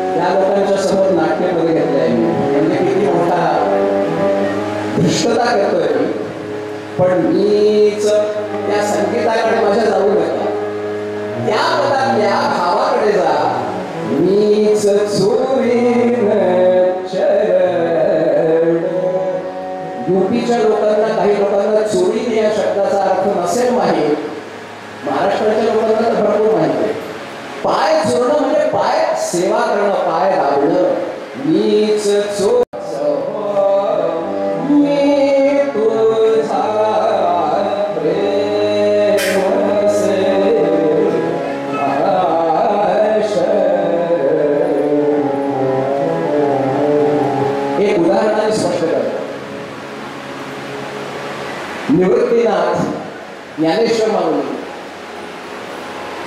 त्या लोकांच्या समोर नाट्यमध्ये घेतलंय म्हणजे किती मोठा धृष्टता करतोय पण मीच त्या संगीताकडे माझ्या जाऊ नका त्या पदातल्या भावाकडे जा मीच चोरीन चरण. युपीच्या लोकांना काही लोकांना चोरीने या शब्दाचा अर्थ नसेल माहीत महाराष्ट्राच्या लोकांना तर भरपूर माहिती आहे. पाय चोरणं म्हणजे पाय सेवा करणं पाय दाबणं मीच चोर निवृत्तीनाथ ज्ञानेश्वर माऊली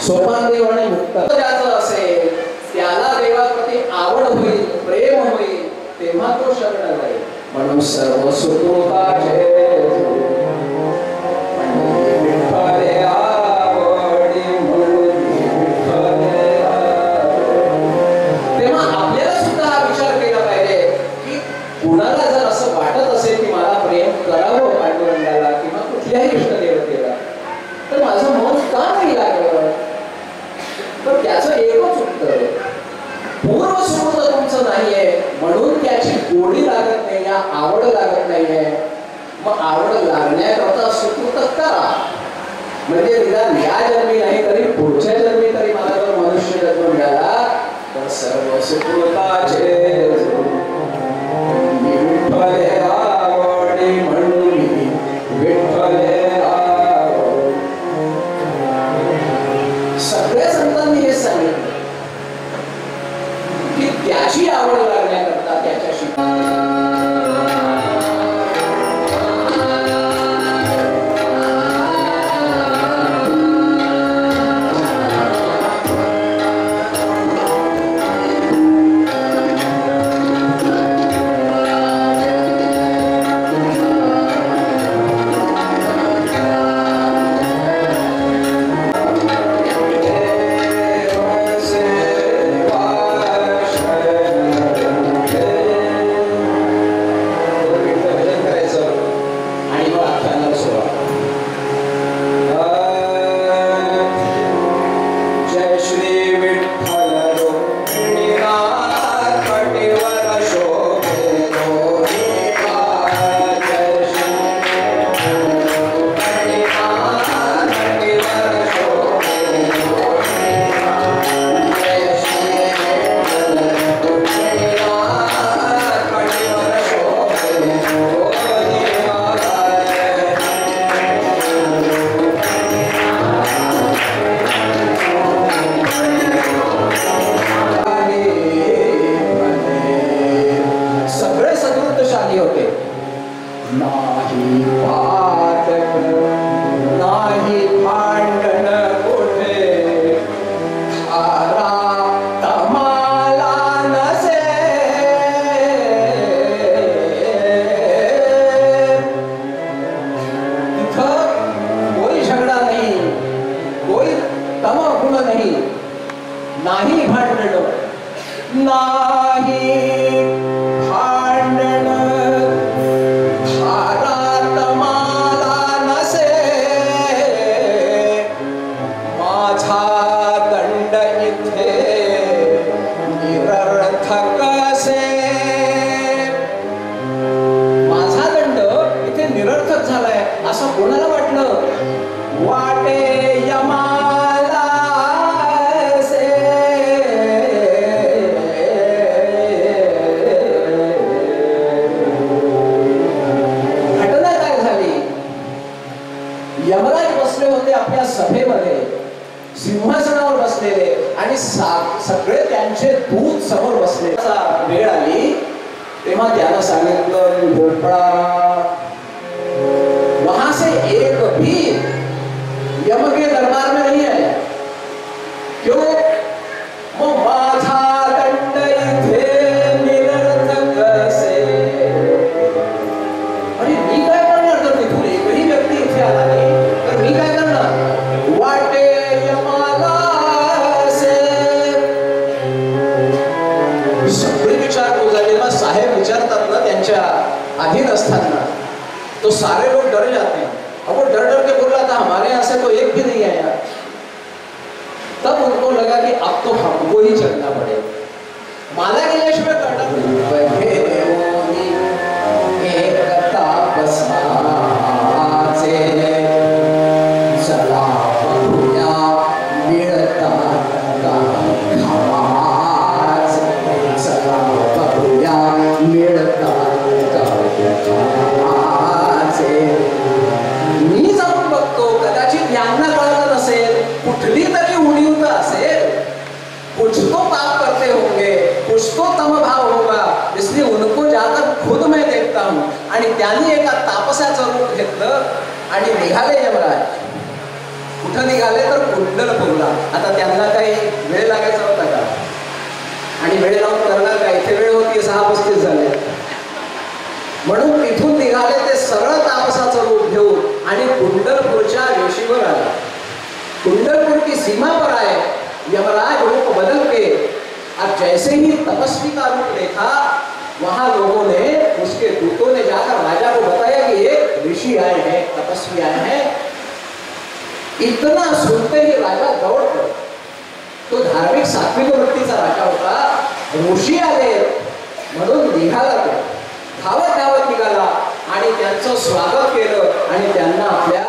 सोपानदेव आणि मुक्त ज्याचं असेल त्याला देवाप्रती आवड होईल प्रेम होईल तेव्हा तो शरण जाईल म्हणून सर्व सुखोपाचे तेव्हा आपल्याला सुद्धा हा विचार केला पाहिजे की कुणाला जर असं वाटत असेल की मला प्रेम करावं पांडुरंगाला किंवा कुठल्याही इष्टदेवतेला तर माझं मन का नाही लागलं तर त्याचं एकच उत्तर पूर्व सुकृत तुमचं नाहीये म्हणून त्याची गोडी लागत नाही आवड लागत नाहीये. मग आवड लागण्याकरता सुकृत करा म्हणजे निदान या जन्मी नाही तरी पुढच्या जन्मी तरी मला जर मनुष्य जन्म मिळाला तर सर्व सुकृताचे सगळ्या संतांनी हे सांगितलं की त्याची आवड लागण्याकरता त्याच्याशी वाटे यमाला स्वाधीन असताना तो सारे लोग डर जाते हैं। अब वो डर डर के बोल रहा था हमारे यहाँ से तो एक भी नहीं आया। तब उनको लगा कि अब तो हमको ही चलना पड़ेगा, माला गेल्याशिवाय करणार नाही। चला बघूया मिळतात का खावाचे, चला बघूया मिळतात का खावाचे। मी जाऊन बघतो, कदाचित यांना कळलं नसेल, कुठली तरी उणीव असेल, कुछ तो पाप करते होंगे, कुछ तो तम भाव होगा, इसलिए उनको जाकर खुद मैं देखता हूं। आणि त्यांनी एका तापसाचं रूप घेतलं आणि निघाले यमराज। कुठं निघाले तर कुंडलपूरला। आता त्यांना काही वेळ लागायचा होता का? आणि वेळ लावून करणार काय, इथे वेळ होती 6:35 झाले, म्हणून तिथून निघाले ते सरळ तापसाचं रूप घेऊन आणि कुंडलपूरच्या रेषेवर आला। कुंडलपुर की सीमा पर आए, यमराज रूप बदल के। अब जैसे ही तपस्वी का रूप देखा, वहां लोगों ने, उसके दूतों ने जाकर राजा को बताया कि एक ऋषि आए हैं, तपस्वी आए हैं। इतना सुनते ही राजा दौड़ पड़ा। तो धार्मिक सात्विक वृत्तीचा राजा होता। ऋषी आले म्हणून निघाला, तो धावत धावत निघाला आणि त्यांचं स्वागत केलं आणि त्यांना आपल्या